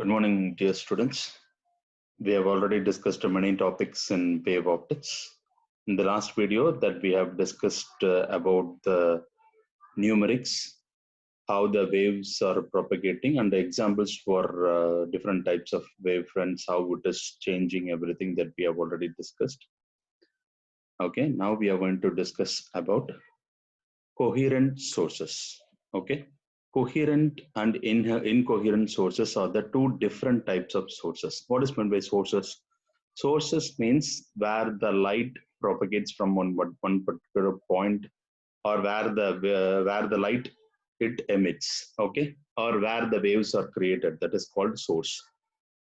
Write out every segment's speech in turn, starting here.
Good morning, dear students. We have already discussed many topics in wave optics. In the last video that we have discussed about the numerics, how the waves are propagating and the examples for different types of wavefronts, how it is changing everything that we have already discussed. Okay, now we are going to discuss about coherent sources. Okay, coherent and incoherent sources are the two different types of sources. What is meant by sources? Sources means where the light propagates from one particular point, or where the light it emits. Okay, or where the waves are created. That is called source.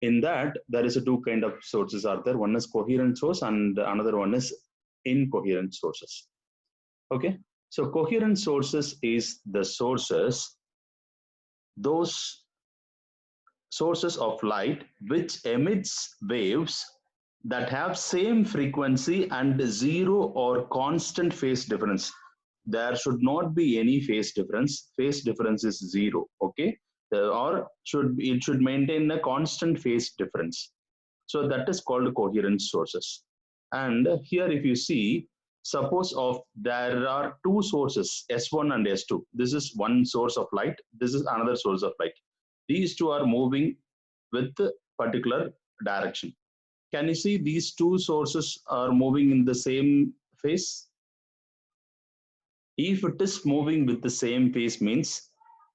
In that, there is a two kind of sources are there. One is coherent source, and another one is incoherent sources. Okay, so coherent sources is the sources, those sources of light which emits waves that have same frequency and zero or constant phase difference. There should not be any phase difference. Phase difference is zero. Okay, or it should maintain a constant phase difference. So that is called coherent sources. And here, if you see, suppose of there are two sources, S1 and S2. This is one source of light. This is another source of light. These two are moving with a particular direction. Can you see these two sources are moving in the same phase? If it is moving with the same phase, means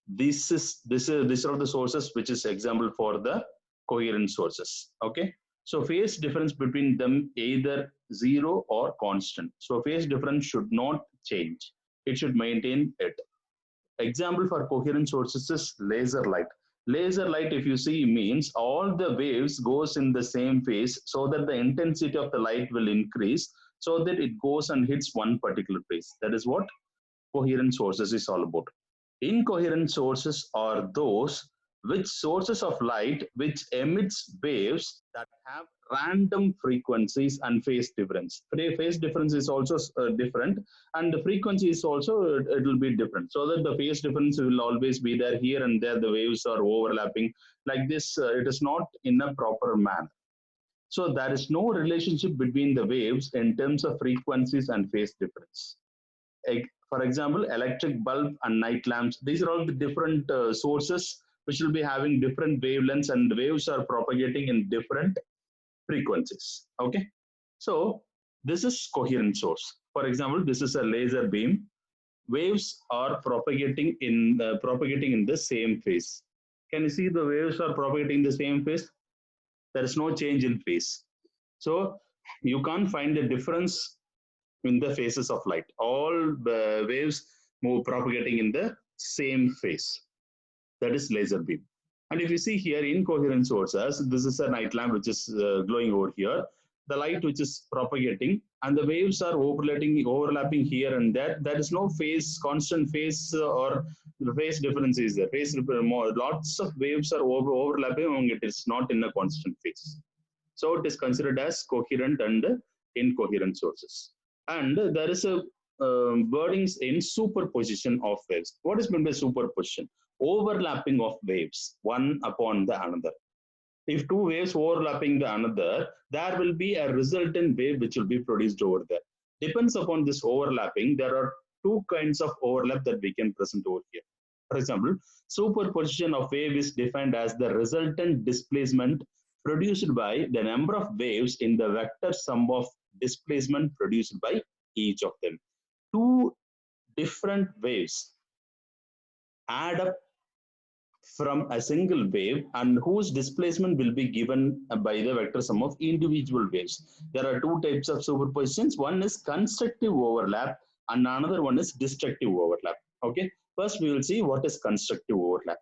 these are the sources which is example for the coherent sources. Okay, so phase difference between them either zero or constant. So phase difference should not change, it should maintain it. Example for coherent sources is laser light. Laser light, if you see, means all the waves goes in the same phase, so that the intensity of the light will increase, so that it goes and hits one particular place. That is what coherent sources is all about. Incoherent sources are those which sources of light which emits waves that have random frequencies and phase difference. Phase difference is also different, and the frequency is also it will be different. So that the phase difference will always be there. Here and there, the waves are overlapping like this. It is not in a proper manner. So there is no relationship between the waves in terms of frequencies and phase difference. For example, electric bulb and night lamps, these are all the different sources which will be having different wavelengths, and the waves are propagating in different frequencies. Okay, so this is coherent source. For example, this is a laser beam. Waves are propagating in the same phase. Can you see the waves are propagating in the same phase? There is no change in phase. So you can't find a difference in the phases of light. All the waves move propagating in the same phase. That is laser beam. And if you see here, incoherent sources, this is a night lamp which is glowing over here. The light which is propagating, and the waves are overlapping here and there. There is no phase, constant phase, or the phase difference is there. Lots of waves are overlapping, it is not in a constant phase. So it is considered as coherent and incoherent sources. And there is a wordings in superposition of waves. What is meant by superposition? Overlapping of waves, one upon the another. If two waves overlapping the another, there will be a resultant wave which will be produced over there. Depends upon this overlapping, there are two kinds of overlap that we can present over here. For example, superposition of wave is defined as the resultant displacement produced by the number of waves in the vector sum of displacement produced by each of them. Two different waves add up from a single wave, and whose displacement will be given by the vector sum of individual waves. There are two types of superpositions. One is constructive overlap and another one is destructive overlap. Okay, first we will see what is constructive overlap.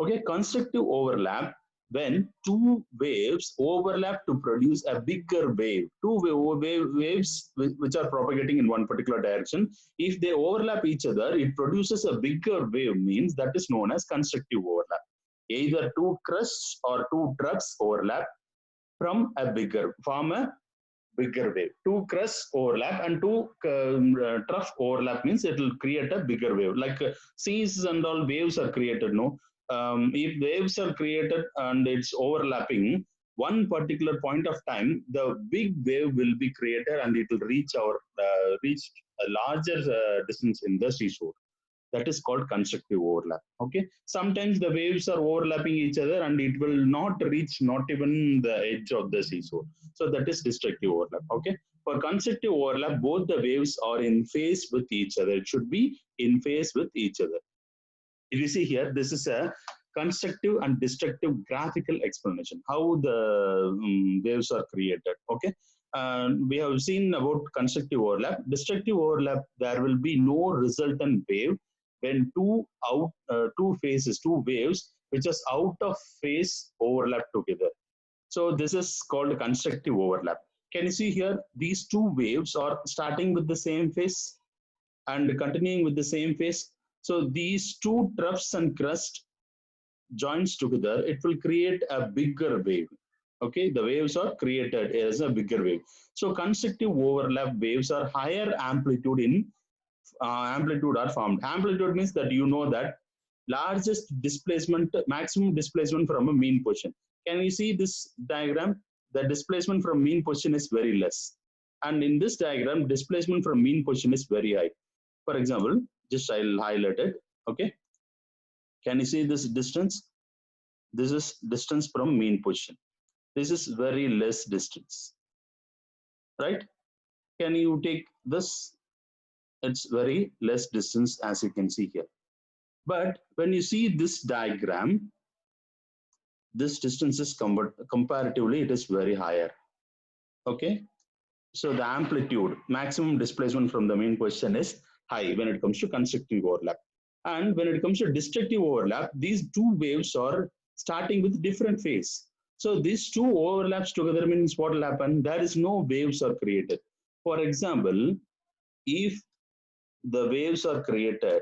Okay, constructive overlap, when two waves overlap to produce a bigger wave. Two waves which are propagating in one particular direction, if they overlap each other, it produces a bigger wave, means that is known as constructive overlap. Either two crusts or two troughs overlap form a bigger wave. Two crusts overlap and two trough overlap, means it will create a bigger wave. Like seas and all waves are created, no? if waves are created and it's overlapping, one particular point of time, the big wave will be created and it will reach a larger distance in the seashore. That is called constructive overlap. Okay, sometimes the waves are overlapping each other and it will not reach not even the edge of the seashore. So that is destructive overlap. Okay, for constructive overlap, both the waves are in phase with each other. It should be in phase with each other. If you see here, this is a constructive and destructive graphical explanation how the waves are created. Okay, we have seen about constructive overlap. Destructive overlap, there will be no resultant wave when two phases, two waves which is out of phase overlap together. So this is called constructive overlap. Can you see here? These two waves are starting with the same phase and continuing with the same phase. So these two troughs and crust joins together, it will create a bigger wave. Okay, the waves are created as a bigger wave. So constructive overlap waves are higher amplitude in amplitude are formed. Amplitude means that you know that largest displacement, maximum displacement from a mean position. Can you see this diagram? The displacement from mean position is very less. And in this diagram, displacement from mean position is very high. For example, just I'll highlight it. Okay. Can you see this distance? This is distance from mean position. This is very less distance, right? Can you take this? It's very less distance as you can see here. But when you see this diagram, this distance is comparatively, it is very higher. Okay. So the amplitude, maximum displacement from the mean position is high when it comes to constructive overlap. And when it comes to destructive overlap, these two waves are starting with different phase. So these two overlaps together means what will happen? There is no waves are created. For example, if the waves are created,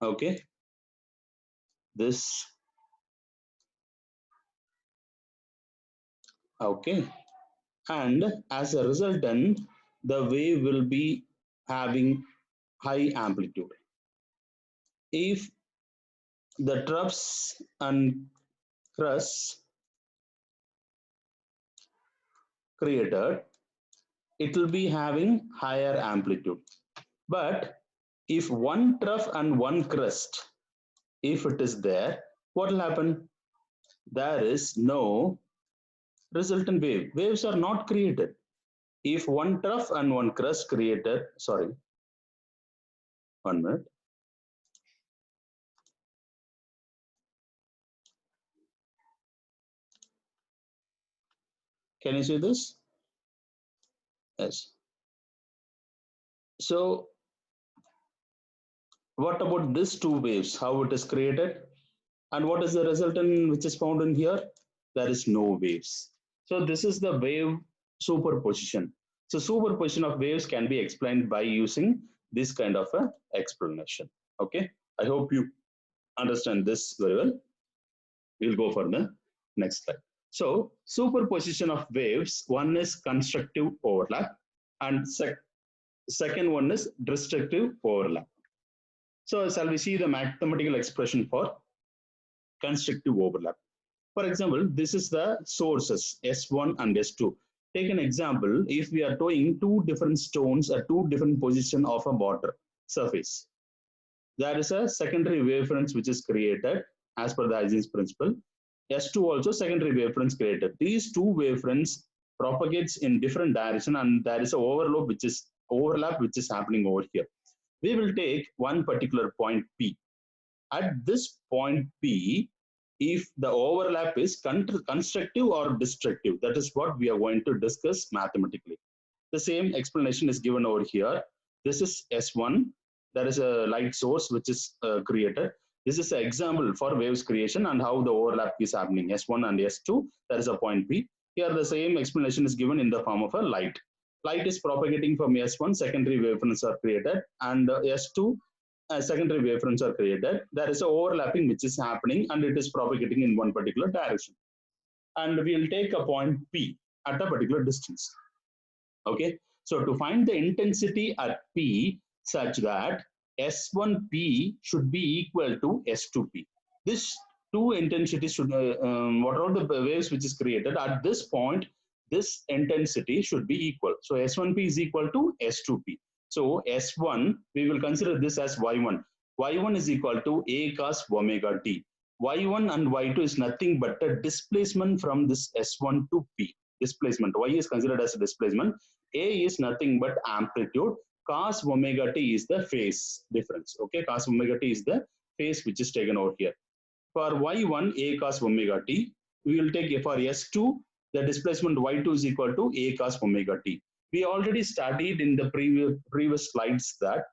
okay, this, okay, and as a resultant, the wave will be having high amplitude. If the troughs and crusts created, it will be having higher amplitude. But if one trough and one crust, if it is there, what will happen? There is no resultant wave. Waves are not created. If one trough and one crust created, sorry, 1 minute. Can you see this? Yes. So what about these two waves? How it is created? And what is the resultant which is found in here? There is no waves. So this is the wave superposition. So superposition of waves can be explained by using this kind of a explanation. Okay, I hope you understand this very well. We'll go for the next slide. So superposition of waves, one is constructive overlap and second one is destructive overlap. So shall we see the mathematical expression for constructive overlap? For example, this is the sources S1 and S2. Take an example, if we are throwing two different stones at two different positions of a water surface, there is a secondary wavefront which is created as per the Huygens principle. S2 also secondary wavefronts created. These two wavefronts propagates in different direction and there is a overlap which is happening over here. We will take one particular point P. At this point P, if the overlap is constructive or destructive, that is what we are going to discuss mathematically. The same explanation is given over here. This is S1. There is a light source which is created. This is an example for waves creation and how the overlap is happening. S1 and S2, there is a point P. Here the same explanation is given in the form of a light. Light is propagating from S1, secondary wavefronts are created, and S2, secondary wavefronts are created. There is an overlapping which is happening and it is propagating in one particular direction. And we will take a point P at a particular distance. Okay, so to find the intensity at P such that S1P should be equal to S2P. This two intensities should, what are the waves which is created at this point, this intensity should be equal. So S1P is equal to S2P. So S1, we will consider this as Y1. Y1 is equal to A cos omega t. Y1 and Y2 is nothing but a displacement from this S1 to P. Displacement. Y is considered as a displacement. A is nothing but amplitude. Cos omega t is the phase difference. Okay, cos omega t is the phase which is taken out here. For y1, a cos omega t, we will take for s2, the displacement y2 is equal to a cos omega t. We already studied in the previous slides that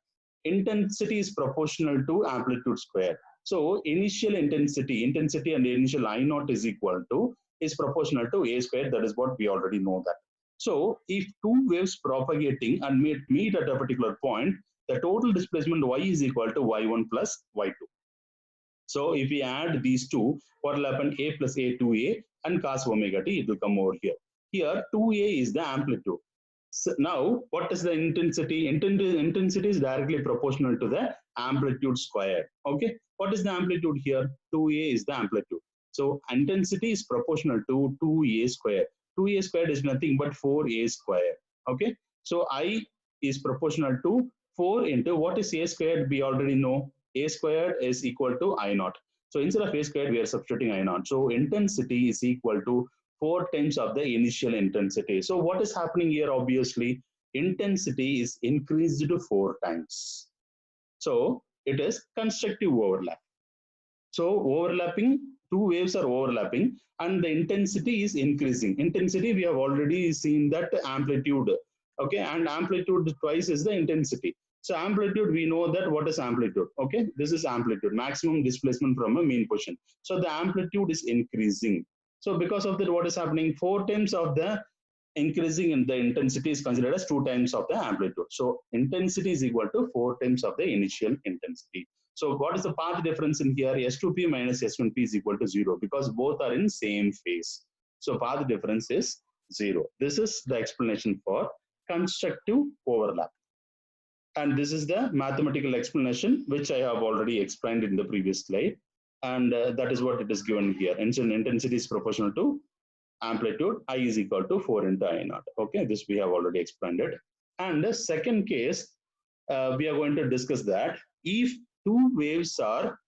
intensity is proportional to amplitude square. So initial intensity and initial I naught is proportional to a square. That is what we already know that. So if two waves propagating and meet at a particular point, the total displacement y is equal to y1 plus y2. So if we add these two, what will happen? A plus A, 2A and cos omega t, it will come over here. Here, 2A is the amplitude. So now, what is the intensity? Intensity is directly proportional to the amplitude square. Okay. What is the amplitude here? 2A is the amplitude. So intensity is proportional to 2A square. 2A squared is nothing but 4A square. Okay. So I is proportional to 4 into what is A squared? We already know. A squared is equal to I naught. So instead of A squared, we are substituting I naught. So intensity is equal to 4 times of the initial intensity. So what is happening here? Obviously, intensity is increased to 4 times. So it is constructive overlap. So overlapping, two waves are overlapping and the intensity is increasing. Intensity, we have already seen that amplitude. Okay, and amplitude twice is the intensity. So amplitude, we know that what is amplitude. Okay, this is amplitude, maximum displacement from a mean position. So the amplitude is increasing. So because of that, what is happening? 4 times of the increasing in the intensity is considered as 2 times of the amplitude. So intensity is equal to 4 times of the initial intensity. So what is the path difference in here? S2P minus S1P is equal to 0 because both are in same phase. So path difference is 0. This is the explanation for constructive overlap. And this is the mathematical explanation which I have already explained in the previous slide. And that is what it is given here. Intensity is proportional to amplitude. I is equal to 4 into I naught. Okay, this we have already explained it. And the second case, we are going to discuss that if two waves are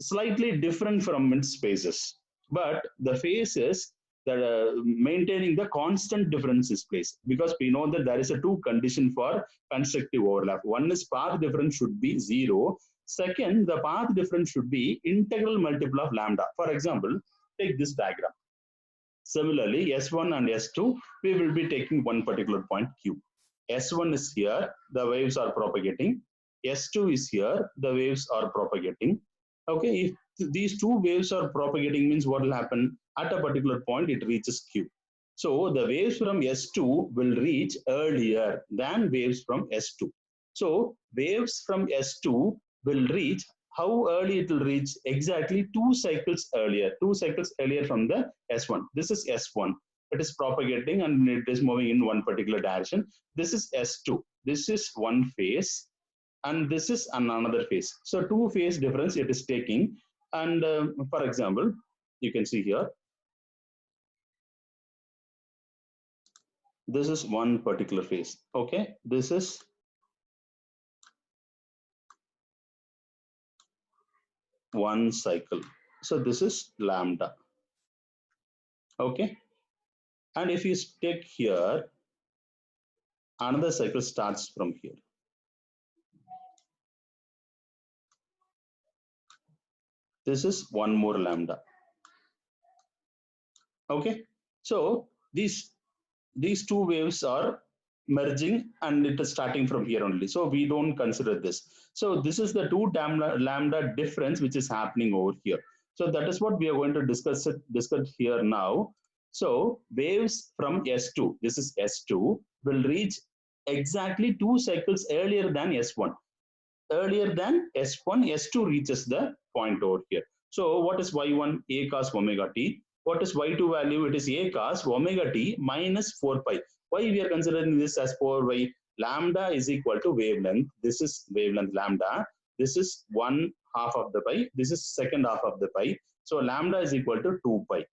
slightly different from its phases, but the phases that are maintaining the constant difference is placed, because we know that there is a two condition for constructive overlap. One is path difference should be 0. Second, the path difference should be integral multiple of lambda. For example, take this diagram. Similarly, S1 and S2, we will be taking one particular point Q. S1 is here, the waves are propagating. S2 is here, the waves are propagating. Okay, if these two waves are propagating, means what will happen? At a particular point, it reaches Q. So the waves from S2 will reach earlier than waves from S2. So waves from S2 will reach, how early it will reach? Exactly 2 cycles earlier. 2 cycles earlier from the S1. This is S1. It is propagating and it is moving in one particular direction. This is S2. This is one phase and this is another phase. So 2 phase difference it is taking. And for example, you can see here, this is one particular phase. Okay, this is one cycle. So this is lambda. Okay, and if you take here, another cycle starts from here. This is one more lambda. Okay, so these two waves are merging and it is starting from here only. So we don't consider this. So this is the two lambda difference which is happening over here. So that is what we are going to discuss here now. So waves from S2, this is S2, will reach exactly 2 cycles earlier than S1. Earlier than S1, S2 reaches the point over here. So what is Y1? A cos omega t. What is Y2 value? It is A cos omega t minus 4 pi. Why we are considering this as 4 pi? Lambda is equal to wavelength. This is wavelength lambda. This is 1/2 of the pi. This is second half of the pi. So lambda is equal to 2 pi.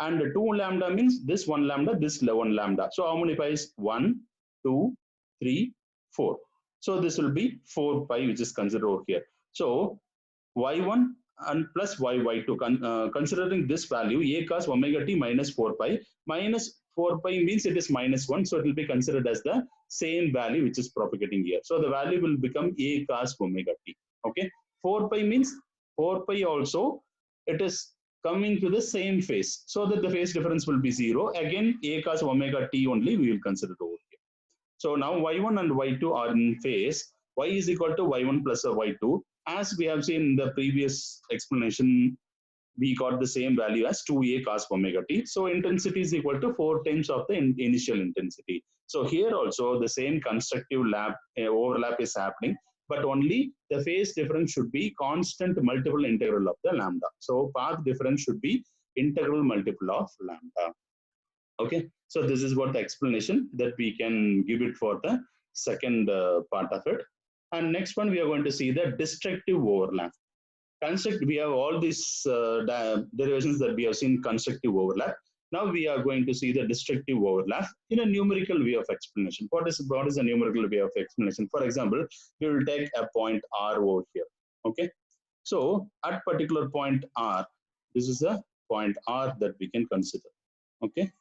And 2 lambda means this 1 lambda, this 1 lambda. So how many pi's? 1, 2, 3, 4. So this will be 4 pi, which is considered over here. So y1 and plus y2, considering this value, a cos omega t minus 4 pi. Minus 4 pi means it is minus 1. So it will be considered as the same value which is propagating here. So the value will become a cos omega t. Okay. 4 pi means 4 pi also, it is coming to the same phase, so that the phase difference will be 0. Again, a cos omega t only we will consider over here. So now y1 and y2 are in phase. Y is equal to y1 plus y2. As we have seen in the previous explanation, we got the same value as 2a cos omega t. So intensity is equal to 4 times of the initial intensity. So here also the same constructive overlap is happening, but only the phase difference should be constant multiple integral of the lambda. So path difference should be integral multiple of lambda. Okay, so this is what the explanation that we can give it for the second part of it. And next one, we are going to see the destructive overlap. We have all these derivations that we have seen constructive overlap. Now we are going to see the destructive overlap in a numerical way of explanation. What is a numerical way of explanation? For example, we will take a point R over here. Okay, so at particular point R, this is a point R that we can consider. Okay,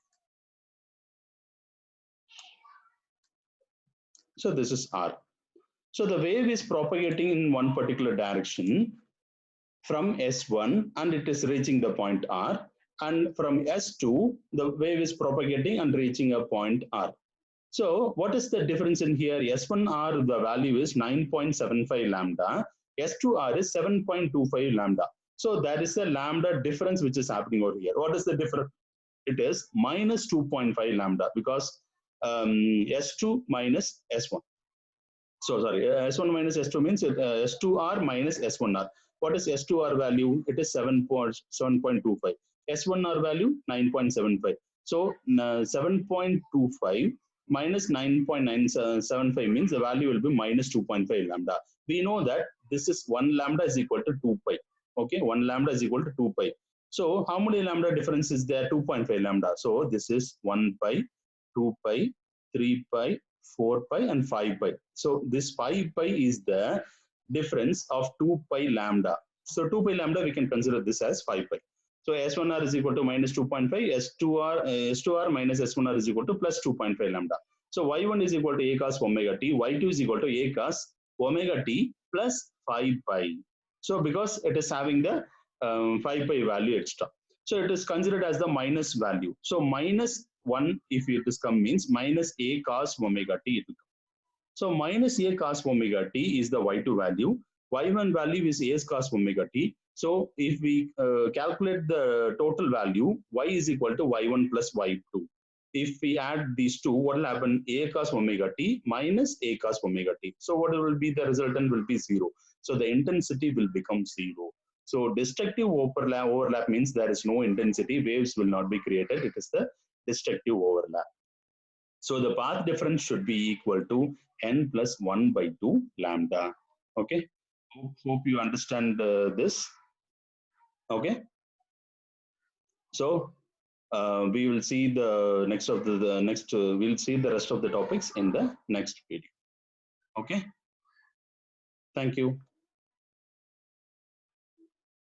so this is R. So the wave is propagating in one particular direction from S1 and it is reaching the point R, and from S2 the wave is propagating and reaching a point R. So what is the difference in here? S1R, the value is 9.75 lambda, S2R is 7.25 lambda. So that is the lambda difference which is happening over here. What is the difference? It is minus 2.5 lambda, because S2 minus S1. So sorry, S1 minus S2 means S2R minus S1R. What is S2R value? It is 7.25. S1R value 9.75. So 7.25 minus 9.975 means the value will be minus 2.5 lambda. We know that this is 1 lambda is equal to 2 pi. Okay, 1 lambda is equal to 2 pi. So how many lambda difference is there? 2.5 lambda. So this is 1 pi, 2 pi, 3 pi, 4 pi and 5 pi. So this 5 pi is the difference of 2 pi lambda. So 2 pi lambda we can consider this as 5 pi. So S1R is equal to minus 2.5, S2R minus S1R is equal to plus 2.5 lambda. So Y1 is equal to a cos omega t, Y2 is equal to a cos omega t plus 5 pi. So because it is having the 5 pi value extra, so it is considered as the minus value. So minus 1, if it is come, means minus a cos omega t it will come. So minus a cos omega t is the Y2 value. Y1 value is a cos omega t. So if we calculate the total value, y is equal to y1 plus y2. If we add these two, what will happen? A cos omega t minus a cos omega t. So what will be the resultant? Will be 0. So the intensity will become 0. So destructive overlap means there is no intensity, waves will not be created. It is the destructive overlap. So the path difference should be equal to n plus 1 by 2 lambda. Okay. Hope you understand this. Okay. So we will see the next of the next. We'll see the rest of the topics in the next video. Okay. Thank you.